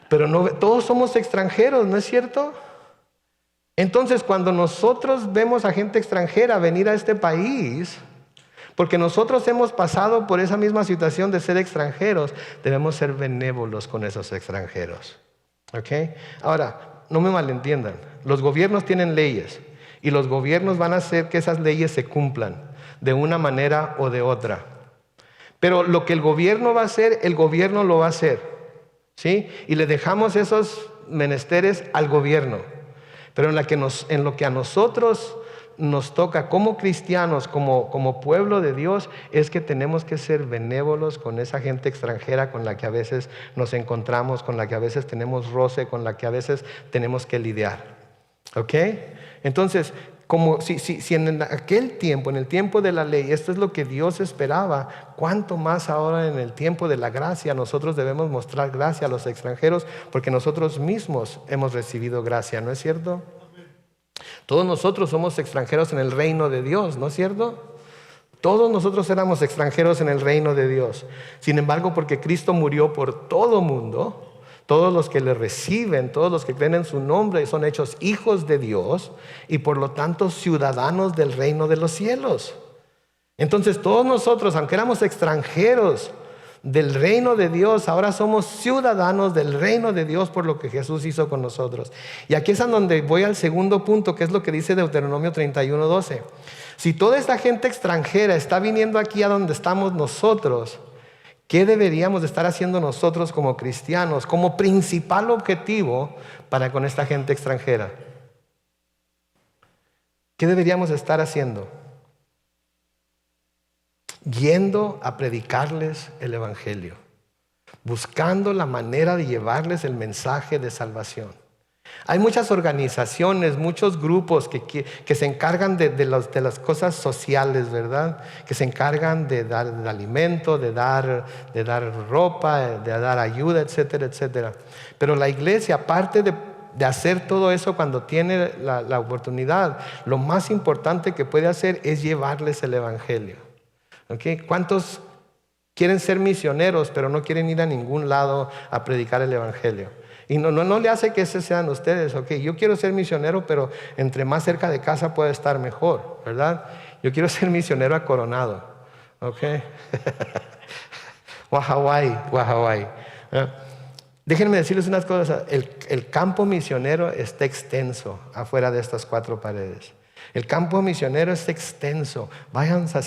Pero no, todos somos extranjeros, ¿no es cierto? Entonces, cuando nosotros vemos a gente extranjera venir a este país, porque nosotros hemos pasado por esa misma situación de ser extranjeros, debemos ser benévolos con esos extranjeros. ¿Ok? Ahora, no me malentiendan. Los gobiernos tienen leyes y los gobiernos van a hacer que esas leyes se cumplan de una manera o de otra. Pero lo que el gobierno va a hacer, el gobierno lo va a hacer. ¿Sí? Y le dejamos esos menesteres al gobierno. Pero en lo que a nosotros nos toca como cristianos, como pueblo de Dios, es que tenemos que ser benévolos con esa gente extranjera con la que a veces nos encontramos, con la que a veces tenemos roce, con la que a veces tenemos que lidiar. ¿Ok? Entonces, como si en aquel tiempo, en el tiempo de la ley, esto es lo que Dios esperaba, ¿cuánto más ahora en el tiempo de la gracia nosotros debemos mostrar gracia a los extranjeros? Porque nosotros mismos hemos recibido gracia, ¿no es cierto? Todos nosotros somos extranjeros en el reino de Dios, ¿no es cierto? Todos nosotros éramos extranjeros en el reino de Dios. Sin embargo, porque Cristo murió por todo mundo, todos los que le reciben, todos los que creen en su nombre son hechos hijos de Dios y por lo tanto ciudadanos del reino de los cielos. Entonces todos nosotros, aunque éramos extranjeros del reino de Dios, ahora somos ciudadanos del reino de Dios por lo que Jesús hizo con nosotros. Y aquí es en donde voy al segundo punto, que es lo que dice Deuteronomio 31:12. Si toda esta gente extranjera está viniendo aquí a donde estamos nosotros, ¿qué deberíamos de estar haciendo nosotros como cristianos como principal objetivo para con esta gente extranjera? ¿Qué deberíamos estar haciendo? Yendo a predicarles el evangelio, buscando la manera de llevarles el mensaje de salvación. Hay muchas organizaciones, muchos grupos que se encargan de las cosas sociales, ¿verdad? Que se encargan de dar alimento, de dar ropa, de dar ayuda, etcétera, etcétera. Pero la iglesia, aparte de hacer todo eso cuando tiene la oportunidad, lo más importante que puede hacer es llevarles el evangelio. ¿Okay? ¿Cuántos quieren ser misioneros pero no quieren ir a ningún lado a predicar el evangelio? Y no le hace que ese sean ustedes. Okay, yo quiero ser misionero, pero entre más cerca de casa puede estar mejor, ¿verdad? Yo quiero ser misionero a Coronado. Okay. O a Hawái. Déjenme decirles unas cosas. El campo misionero está extenso afuera de estas 4 paredes. El campo misionero es extenso. Vayamos a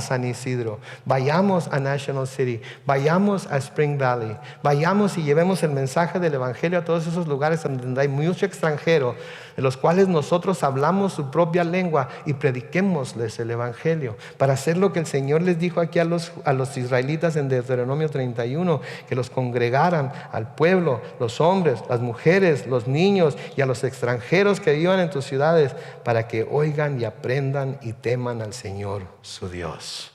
San Isidro, vayamos a National City, vayamos a Spring Valley, vayamos y llevemos el mensaje del Evangelio a todos esos lugares donde hay mucho extranjero, de los cuales nosotros hablamos su propia lengua y prediquémosles el Evangelio, para hacer lo que el Señor les dijo aquí a los israelitas en Deuteronomio 31, que los congregaran al pueblo, los hombres, las mujeres, los niños y a los extranjeros que vivan en tus ciudades, para que oigan y aprendan y teman al Señor su Dios.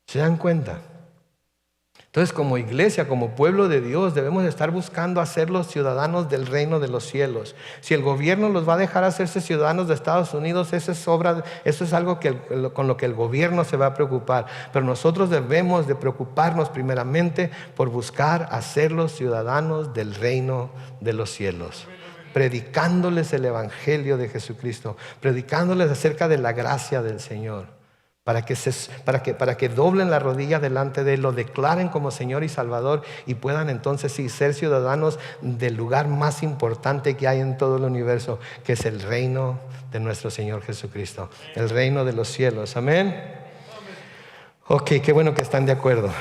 ¿Se dan cuenta? Entonces, como iglesia, como pueblo de Dios, debemos estar buscando hacerlos ciudadanos del reino de los cielos. Si el gobierno los va a dejar hacerse ciudadanos de Estados Unidos, eso es algo con lo que el gobierno se va a preocupar. Pero nosotros debemos de preocuparnos primeramente por buscar hacerlos ciudadanos del reino de los cielos, predicándoles el Evangelio de Jesucristo, predicándoles acerca de la gracia del Señor, para que doblen la rodilla delante de Él, lo declaren como Señor y Salvador, y puedan entonces sí ser ciudadanos del lugar más importante que hay en todo el universo, que es el reino de nuestro Señor Jesucristo, el reino de los cielos. Amén. Ok, qué bueno que están de acuerdo.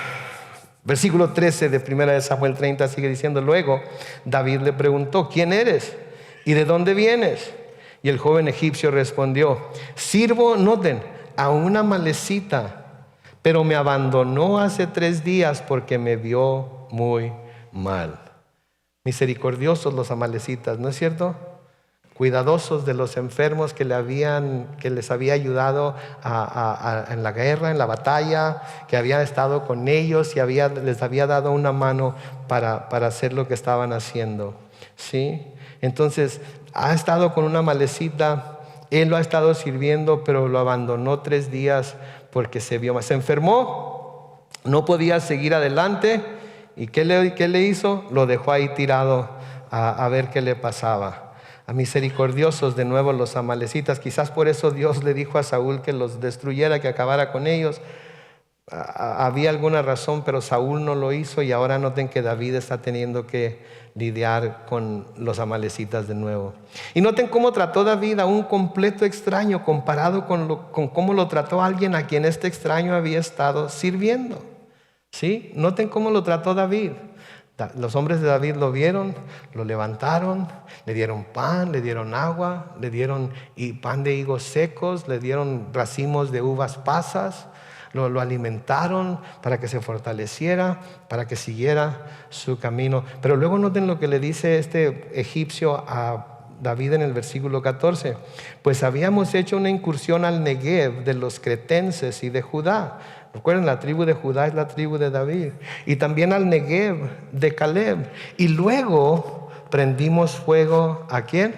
Versículo 13 de 1 Samuel 30 sigue diciendo: luego David le preguntó: ¿quién eres? ¿Y de dónde vienes? Y el joven egipcio respondió: sirvo, noten, a una amalecita, pero me abandonó hace 3 días porque me vio muy mal. Misericordiosos los amalecitas, ¿no es cierto? Cuidadosos de los enfermos que les había ayudado en la guerra, en la batalla, que había estado con ellos y les había dado una mano para hacer lo que estaban haciendo, ¿sí? Entonces, ha estado con una amalecita, él lo ha estado sirviendo, pero lo abandonó 3 días porque se vio mal. Se enfermó, no podía seguir adelante. ¿Y qué le hizo? Lo dejó ahí tirado a ver qué le pasaba. A misericordiosos de nuevo los amalecitas. Quizás por eso Dios le dijo a Saúl que los destruyera, que acabara con ellos. Había alguna razón, pero Saúl no lo hizo, y ahora noten que David está teniendo que lidiar con los amalecitas de nuevo. Y noten cómo trató David a un completo extraño comparado con cómo lo trató alguien a quien este extraño había estado sirviendo. ¿Sí? Noten cómo lo trató David. Los hombres de David lo vieron, lo levantaron, le dieron pan, le dieron agua, le dieron pan de higos secos, le dieron racimos de uvas pasas, lo alimentaron para que se fortaleciera, para que siguiera su camino. Pero luego noten lo que le dice este egipcio a David en el versículo 14: pues habíamos hecho una incursión al Negev de los cretenses y de Judá. Recuerden, la tribu de Judá es la tribu de David. Y también al Negev de Caleb. Y luego prendimos fuego, ¿a quién?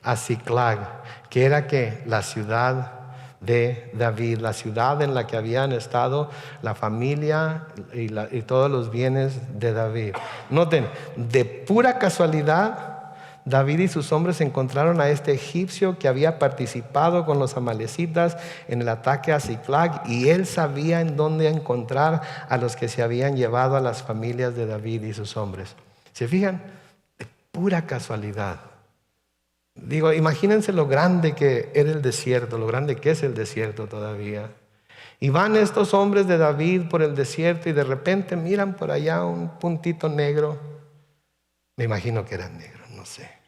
A Ziklag, que era ¿qué? La ciudad de David, la ciudad en la que habían estado la familia y todos los bienes de David. Noten, de pura casualidad, David y sus hombres encontraron a este egipcio que había participado con los amalecitas en el ataque a Ziklag, y él sabía en dónde encontrar a los que se habían llevado a las familias de David y sus hombres. ¿Se fijan? De pura casualidad. Digo, imagínense lo grande que era el desierto, lo grande que es el desierto todavía. Y van estos hombres de David por el desierto y de repente miran por allá un puntito negro. Me imagino que era negro, no sé.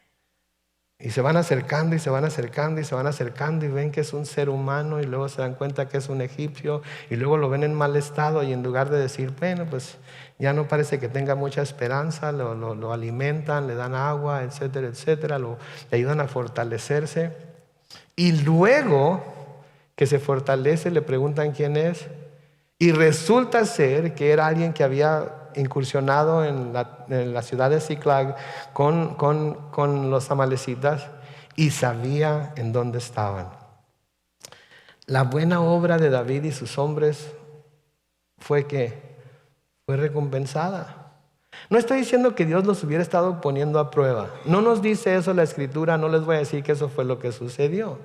Y se van acercando y se van acercando y se van acercando, y ven que es un ser humano, y luego se dan cuenta que es un egipcio, y luego lo ven en mal estado, y en lugar de decir, bueno, pues ya no parece que tenga mucha esperanza, lo alimentan, le dan agua, etcétera, etcétera, le ayudan a fortalecerse. Y luego que se fortalece, le preguntan quién es, y resulta ser que era alguien que había incursionado en la ciudad de Ziklag con los amalecitas, y sabía en dónde estaban. La buena obra de David y sus hombres fue recompensada. No estoy diciendo que Dios los hubiera estado poniendo a prueba. No nos dice eso la Escritura. No les voy a decir que eso fue lo que sucedió.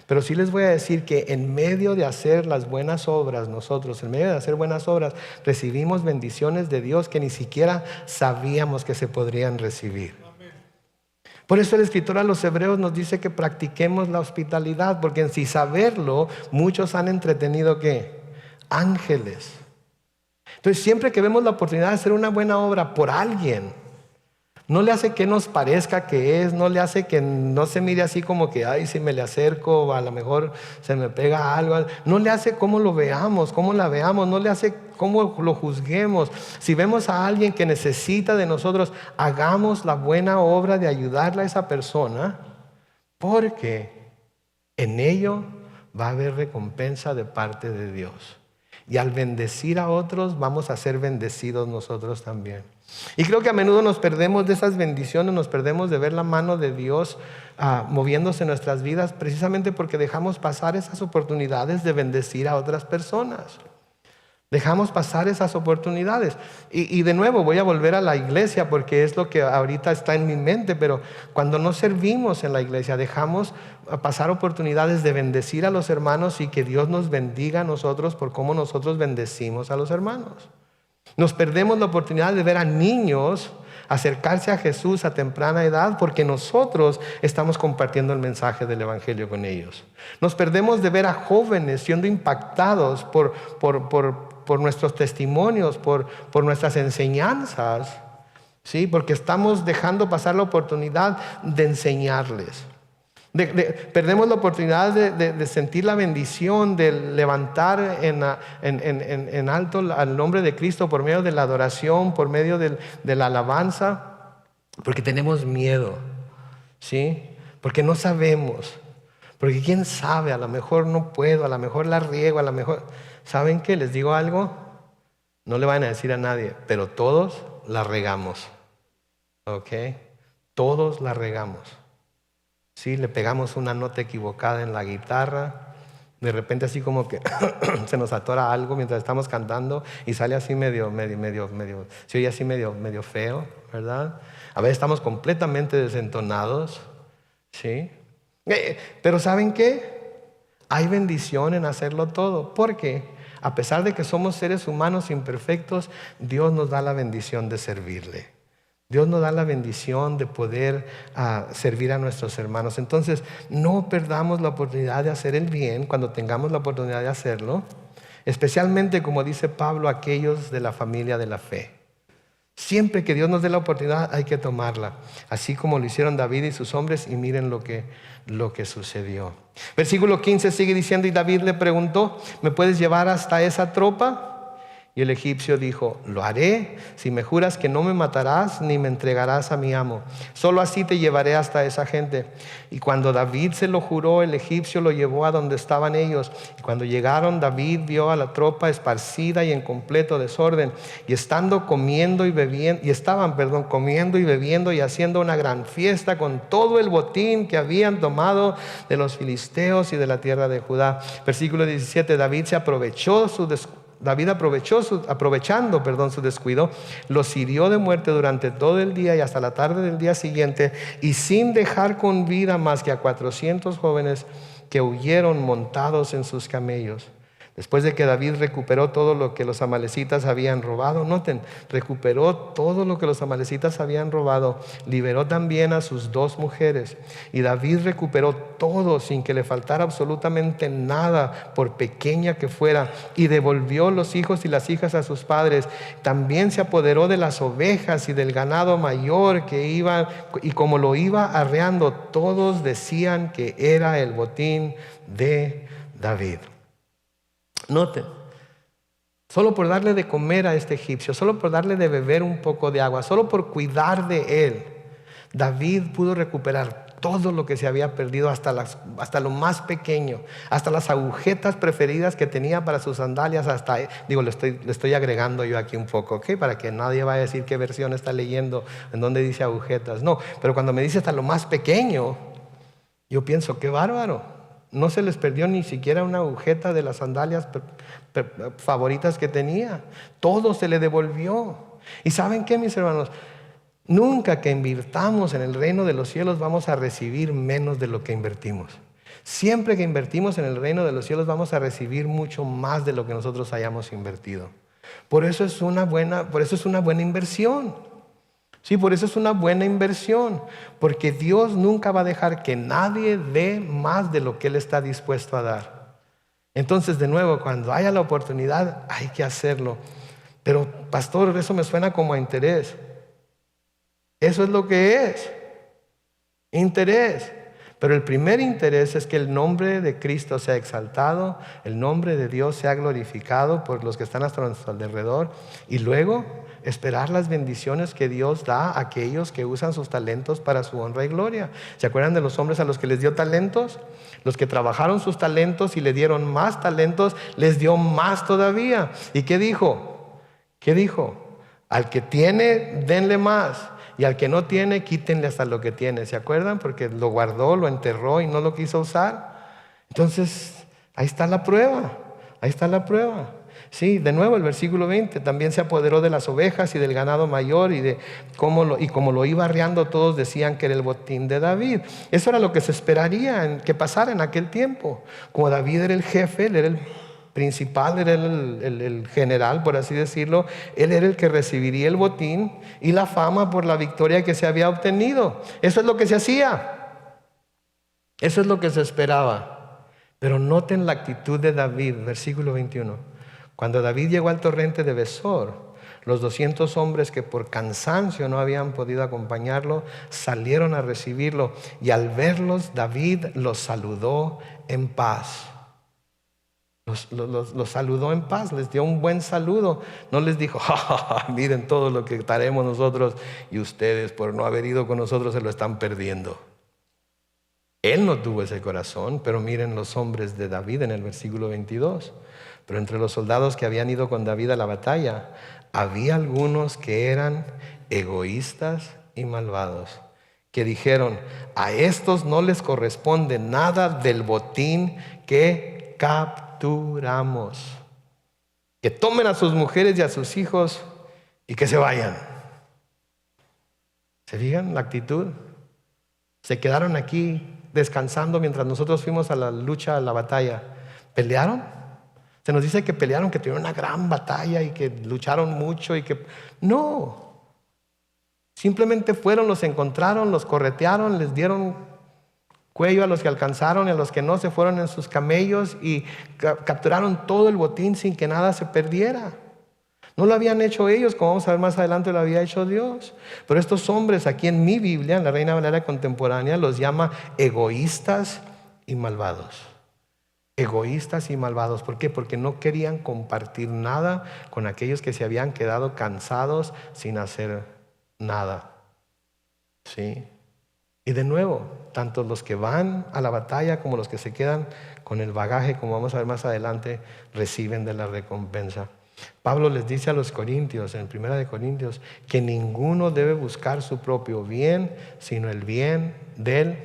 Pero sí les voy a decir que en medio de hacer las buenas obras, nosotros, en medio de hacer buenas obras, recibimos bendiciones de Dios que ni siquiera sabíamos que se podrían recibir. Por eso el escritor a los Hebreos nos dice que practiquemos la hospitalidad, porque sin saberlo, muchos han entretenido ¿qué? Ángeles. Entonces, siempre que vemos la oportunidad de hacer una buena obra por alguien, no le hace que nos parezca que es, no le hace que no se mire así como que, ay, si me le acerco, a lo mejor se me pega algo. No le hace cómo lo veamos, cómo la veamos, no le hace cómo lo juzguemos. Si vemos a alguien que necesita de nosotros, hagamos la buena obra de ayudarle a esa persona, porque en ello va a haber recompensa de parte de Dios. Y al bendecir a otros, vamos a ser bendecidos nosotros también. Y creo que a menudo nos perdemos de esas bendiciones, nos perdemos de ver la mano de Dios moviéndose en nuestras vidas, precisamente porque dejamos pasar esas oportunidades de bendecir a otras personas. Dejamos pasar esas oportunidades. Y de nuevo voy a volver a la iglesia, porque es lo que ahorita está en mi mente, pero cuando no servimos en la iglesia, dejamos pasar oportunidades de bendecir a los hermanos y que Dios nos bendiga a nosotros por cómo nosotros bendecimos a los hermanos. Nos perdemos la oportunidad de ver a niños acercarse a Jesús a temprana edad, porque nosotros estamos compartiendo el mensaje del evangelio con ellos. Nos perdemos de ver a jóvenes siendo impactados por nuestros testimonios, por nuestras enseñanzas, ¿sí? Porque estamos dejando pasar la oportunidad de enseñarles. Perdemos la oportunidad de sentir la bendición, de levantar en alto al nombre de Cristo por medio de la adoración, por medio de la alabanza, porque tenemos miedo, ¿sí? Porque no sabemos, porque quién sabe, a lo mejor no puedo, a lo mejor la riego, a lo mejor... ¿Saben qué? Les digo algo, no le van a decir a nadie, pero todos la regamos, ¿ok? Todos la regamos. Sí, le pegamos una nota equivocada en la guitarra, de repente así como que se nos atora algo mientras estamos cantando y sale así medio, se oye así medio feo, ¿verdad? A veces estamos completamente desentonados, ¿sí? Pero ¿saben qué? Hay bendición en hacerlo todo, porque a pesar de que somos seres humanos imperfectos, Dios nos da la bendición de servirle. Dios nos da la bendición de poder servir a nuestros hermanos. Entonces, no perdamos la oportunidad de hacer el bien cuando tengamos la oportunidad de hacerlo, especialmente, como dice Pablo, aquellos de la familia de la fe. Siempre que Dios nos dé la oportunidad hay que tomarla, así como lo hicieron David y sus hombres, y miren lo que sucedió. Versículo 15 sigue diciendo, y David le preguntó, ¿me puedes llevar hasta esa tropa? Y el egipcio dijo, lo haré si me juras que no me matarás ni me entregarás a mi amo. Solo así te llevaré hasta esa gente. Y cuando David se lo juró, el egipcio lo llevó a donde estaban ellos. Y cuando llegaron, David vio a la tropa esparcida y en completo desorden. Y estaban comiendo y bebiendo y haciendo una gran fiesta con todo el botín que habían tomado de los filisteos y de la tierra de Judá. Versículo 17, David aprovechando su descuido, los hirió de muerte durante todo el día y hasta la tarde del día siguiente, y sin dejar con vida más que a 400 jóvenes que huyeron montados en sus camellos. Después de que David recuperó todo lo que los amalecitas habían robado, noten, recuperó todo lo que los amalecitas habían robado, liberó también a sus 2 mujeres. Y David recuperó todo sin que le faltara absolutamente nada, por pequeña que fuera, y devolvió los hijos y las hijas a sus padres. También se apoderó de las ovejas y del ganado mayor que iba, y como lo iba arreando, todos decían que era el botín de David. Noten, solo por darle de comer a este egipcio, solo por darle de beber un poco de agua, solo por cuidar de él, David pudo recuperar todo lo que se había perdido, hasta lo más pequeño, hasta las agujetas preferidas que tenía para sus sandalias, le estoy agregando yo aquí un poco, ¿ok? Para que nadie vaya a decir qué versión está leyendo, en dónde dice agujetas. No, pero cuando me dice hasta lo más pequeño, yo pienso, qué bárbaro. No se les perdió ni siquiera una agujeta de las sandalias favoritas que tenía. Todo se le devolvió. ¿Y saben qué, mis hermanos? Nunca que invirtamos en el reino de los cielos vamos a recibir menos de lo que invertimos. Siempre que invertimos en el reino de los cielos vamos a recibir mucho más de lo que nosotros hayamos invertido. Por eso es una buena inversión. Sí, por eso es una buena inversión, porque Dios nunca va a dejar que nadie dé más de lo que Él está dispuesto a dar. Entonces, de nuevo, cuando haya la oportunidad, hay que hacerlo. Pero, pastor, eso me suena como a interés. Eso es lo que es, interés. Pero el primer interés es que el nombre de Cristo sea exaltado, el nombre de Dios sea glorificado por los que están a nuestro alrededor, y luego esperar las bendiciones que Dios da a aquellos que usan sus talentos para su honra y gloria. ¿Se acuerdan de los hombres a los que les dio talentos? Los que trabajaron sus talentos y le dieron más talentos, les dio más todavía. ¿Y qué dijo? ¿Qué dijo? Al que tiene, denle más. Y al que no tiene, quítenle hasta lo que tiene. ¿Se acuerdan? Porque lo guardó, lo enterró y no lo quiso usar. Entonces, ahí está la prueba. Ahí está la prueba. Sí, de nuevo el versículo 20. También se apoderó de las ovejas y del ganado mayor y como lo iba arreando, todos decían que era el botín de David. Eso era lo que se esperaría que pasara en aquel tiempo. Como David era el jefe, él era el principal, era el general, por así decirlo, él era el que recibiría el botín y la fama por la victoria que se había obtenido. Eso es lo que se hacía, eso es lo que se esperaba. Pero noten la actitud de David, versículo 21. Cuando David llegó al torrente de Besor, los 200 hombres que por cansancio no habían podido acompañarlo salieron a recibirlo, y al verlos David los saludó en paz. Los saludó en paz, les dio un buen saludo. No les dijo, ja, ja, ja, miren todo lo que estaremos nosotros y ustedes por no haber ido con nosotros se lo están perdiendo. Él no tuvo ese corazón, pero miren los hombres de David en el versículo 22. Pero entre los soldados que habían ido con David a la batalla, había algunos que eran egoístas y malvados, que dijeron, a estos no les corresponde nada del botín que capturamos. Que tomen a sus mujeres y a sus hijos y que se vayan. ¿Se fijan la actitud? Se quedaron aquí descansando mientras nosotros fuimos a la lucha, a la batalla. ¿Pelearon? Se nos dice que pelearon, que tuvieron una gran batalla y que lucharon mucho y que... No. Simplemente fueron, los encontraron, los corretearon, les dieron cuello a los que alcanzaron y a los que no se fueron en sus camellos y capturaron todo el botín sin que nada se perdiera. No lo habían hecho ellos, como vamos a ver más adelante, lo había hecho Dios. Pero estos hombres aquí en mi Biblia, en la Reina Valera contemporánea, los llama egoístas y malvados. Egoístas y malvados. ¿Por qué? Porque no querían compartir nada con aquellos que se habían quedado cansados sin hacer nada. ¿Sí? Y de nuevo, tanto los que van a la batalla como los que se quedan con el bagaje, como vamos a ver más adelante, reciben de la recompensa. Pablo les dice a los corintios, en 1 Corintios, que ninguno debe buscar su propio bien, sino el bien del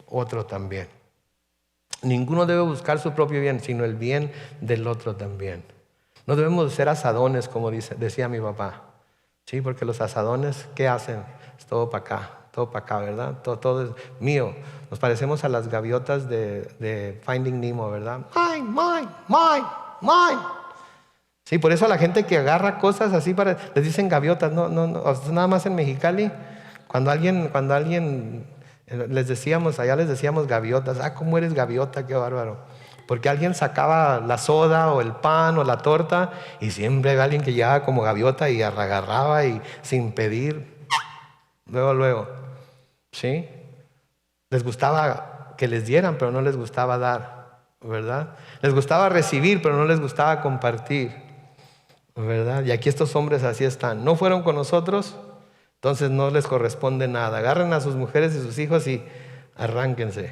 otro también. Ninguno debe buscar su propio bien, sino el bien del otro también. No debemos ser asadones, como decía mi papá. Sí, porque los asadones, ¿qué hacen? Es todo para acá, ¿verdad? Todo es mío. Nos parecemos a las gaviotas de Finding Nemo, ¿verdad? Mine. Sí, por eso a la gente que agarra cosas así les dicen gaviotas. No, nada más en Mexicali. Cuando alguien les decíamos gaviotas. ¿Cómo eres gaviota? Qué bárbaro. Porque alguien sacaba la soda o el pan o la torta y siempre había alguien que llegaba como gaviota y agarraba y sin pedir, luego. ¿Sí? Les gustaba que les dieran, pero no les gustaba dar, ¿verdad? Les gustaba recibir, pero no les gustaba compartir, ¿verdad? Y aquí estos hombres así están. No fueron con nosotros, entonces no les corresponde nada. Agarren a sus mujeres y sus hijos y arránquense.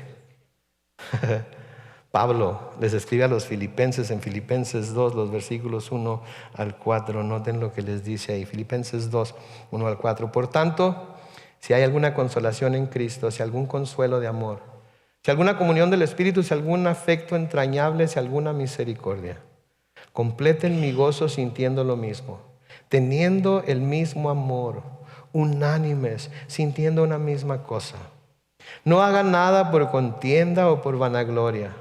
Pablo les escribe a los filipenses en Filipenses 2, los versículos 1 al 4. Noten lo que les dice ahí. Filipenses 2, 1 al 4. Por tanto, si hay alguna consolación en Cristo, si algún consuelo de amor, si alguna comunión del Espíritu, si algún afecto entrañable, si alguna misericordia, completen mi gozo sintiendo lo mismo, teniendo el mismo amor, unánimes, sintiendo una misma cosa. No hagan nada por contienda o por vanagloria,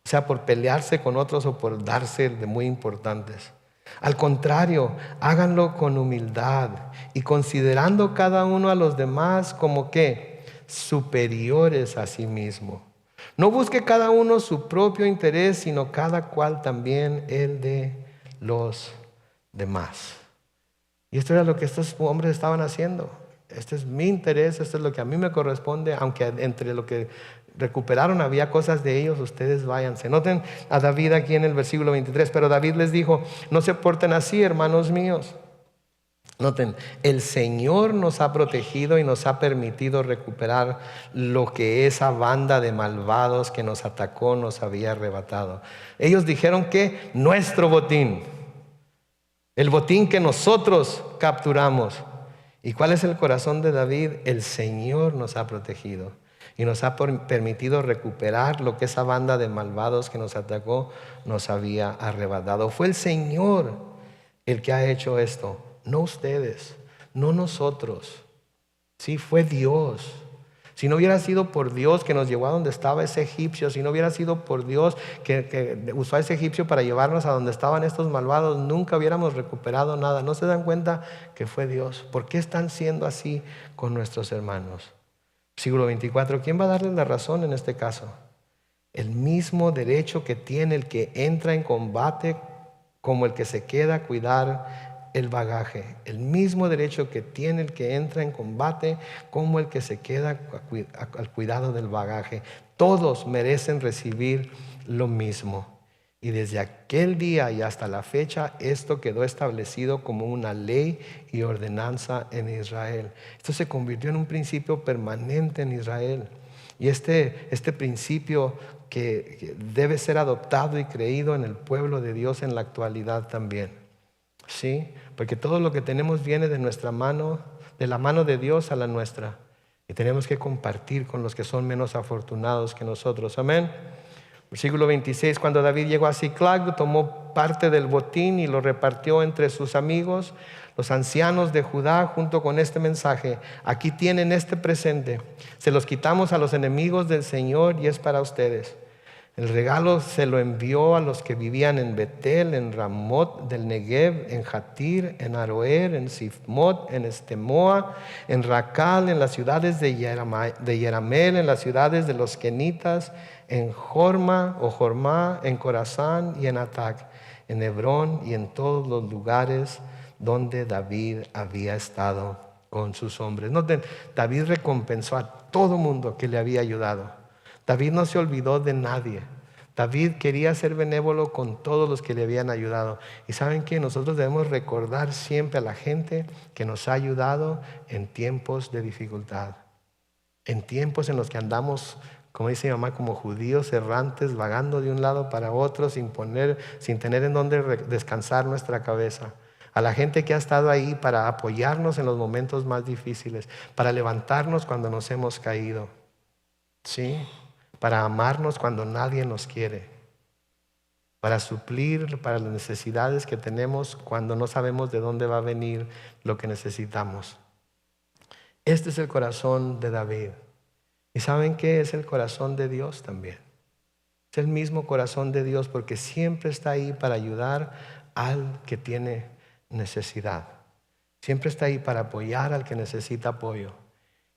o sea, por pelearse con otros o por darse de muy importantes, Al contrario, háganlo con humildad y considerando cada uno a los demás como que superiores a sí mismo. No busque cada uno su propio interés, sino cada cual también el de los demás. Y esto era lo que estos hombres estaban haciendo. Este es mi interés, esto es lo que a mí me corresponde, aunque entre lo que recuperaron había cosas de ellos, ustedes váyanse. Noten a David aquí en el versículo 23, pero David les dijo, no se porten así, hermanos míos. Noten, el Señor nos ha protegido y nos ha permitido recuperar lo que esa banda de malvados que nos atacó nos había arrebatado. Ellos dijeron que nuestro botín, el botín que nosotros capturamos. ¿Y cuál es el corazón de David? El Señor nos ha protegido y nos ha permitido recuperar lo que esa banda de malvados que nos atacó nos había arrebatado. Fue el Señor el que ha hecho esto, no ustedes, no nosotros. Sí, fue Dios. Si no hubiera sido por Dios que nos llevó a donde estaba ese egipcio, si no hubiera sido por Dios que usó a ese egipcio para llevarnos a donde estaban estos malvados, nunca hubiéramos recuperado nada. ¿No se dan cuenta que fue Dios? ¿Por qué están siendo así con nuestros hermanos? Versículo 24, ¿quién va a darles la razón en este caso? El mismo derecho que tiene el que entra en combate como el que se queda a cuidar el bagaje, el mismo derecho que tiene el que entra en combate como el que se queda al cuidado del bagaje. Todos merecen recibir lo mismo. Y desde aquel día y hasta la fecha, esto quedó establecido como una ley y ordenanza en Israel. Esto se convirtió en un principio permanente en Israel. Y este principio que debe ser adoptado y creído en el pueblo de Dios en la actualidad también. Sí, porque todo lo que tenemos viene de nuestra mano, de la mano de Dios a la nuestra. Y tenemos que compartir con los que son menos afortunados que nosotros. Amén. Versículo 26, cuando David llegó a Ziklag, tomó parte del botín y lo repartió entre sus amigos, los ancianos de Judá, junto con este mensaje. Aquí tienen este presente. Se los quitamos a los enemigos del Señor y es para ustedes. El regalo se lo envió a los que vivían en Betel, en Ramot del Negev, en Jatir, en Aroer, en Sifmot, en Estemoa, en Racal, en las ciudades de Yeramel, en las ciudades de los Kenitas, en Jorma o Jormá, en Corazán y en Atac, en Hebrón y en todos los lugares donde David había estado con sus hombres. Noten, David recompensó a todo mundo que le había ayudado. David no se olvidó de nadie. David quería ser benévolo con todos los que le habían ayudado. Y saben que nosotros debemos recordar siempre a la gente que nos ha ayudado en tiempos de dificultad. En tiempos en los que andamos, como dice mi mamá, como judíos errantes, vagando de un lado para otro sin tener en dónde descansar nuestra cabeza. A la gente que ha estado ahí para apoyarnos en los momentos más difíciles, para levantarnos cuando nos hemos caído. Sí, para amarnos cuando nadie nos quiere, para suplir para las necesidades que tenemos cuando no sabemos de dónde va a venir lo que necesitamos. Este es el corazón de David. ¿Y saben qué es el corazón de Dios también? Es el mismo corazón de Dios porque siempre está ahí para ayudar al que tiene necesidad. Siempre está ahí para apoyar al que necesita apoyo.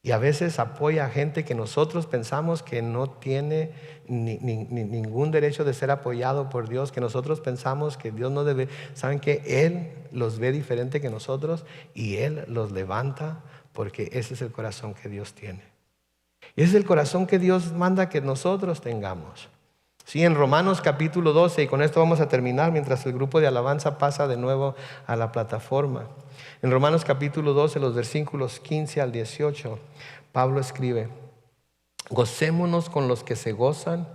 Y a veces apoya a gente que nosotros pensamos que no tiene ningún derecho de ser apoyado por Dios, que nosotros pensamos que Dios no debe. ¿Saben que Él los ve diferente que nosotros y Él los levanta? Porque ese es el corazón que Dios tiene. Y ese es el corazón que Dios manda que nosotros tengamos. Sí, en Romanos capítulo 12, y con esto vamos a terminar mientras el grupo de alabanza pasa de nuevo a la plataforma. En Romanos capítulo 12, los versículos 15 al 18, Pablo escribe: gocémonos con los que se gozan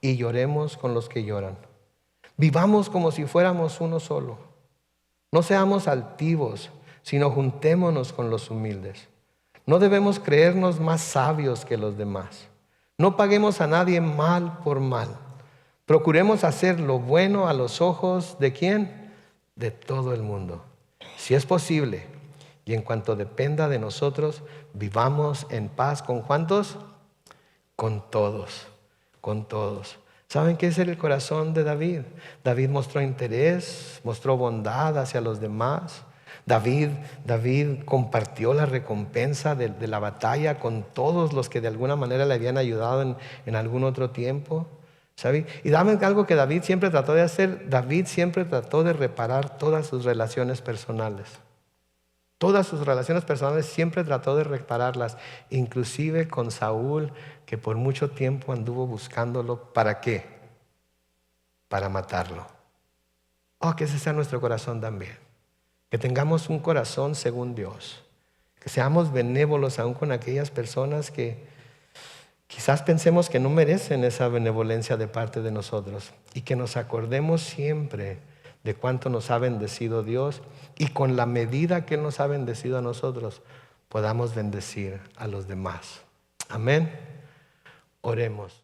y lloremos con los que lloran. Vivamos como si fuéramos uno solo. No seamos altivos, sino juntémonos con los humildes. No debemos creernos más sabios que los demás. No paguemos a nadie mal por mal. Procuremos hacer lo bueno a los ojos ¿de quién? De todo el mundo. Si es posible, y en cuanto dependa de nosotros, vivamos en paz. ¿Con cuántos? Con todos, con todos. ¿Saben qué es el corazón de David? David mostró interés, mostró bondad hacia los demás. David compartió la recompensa de la batalla con todos los que de alguna manera le habían ayudado en algún otro tiempo. ¿Sabe? Y dame algo que David siempre trató de hacer. David siempre trató de reparar todas sus relaciones personales. Todas sus relaciones personales siempre trató de repararlas, inclusive con Saúl, que por mucho tiempo anduvo buscándolo. ¿Para qué? Para matarlo. Oh, que ese sea nuestro corazón también. Que tengamos un corazón según Dios. Que seamos benévolos aún con aquellas personas que quizás pensemos que no merecen esa benevolencia de parte de nosotros. Y que nos acordemos siempre de cuánto nos ha bendecido Dios, y con la medida que Él nos ha bendecido a nosotros, podamos bendecir a los demás. Amén. Oremos.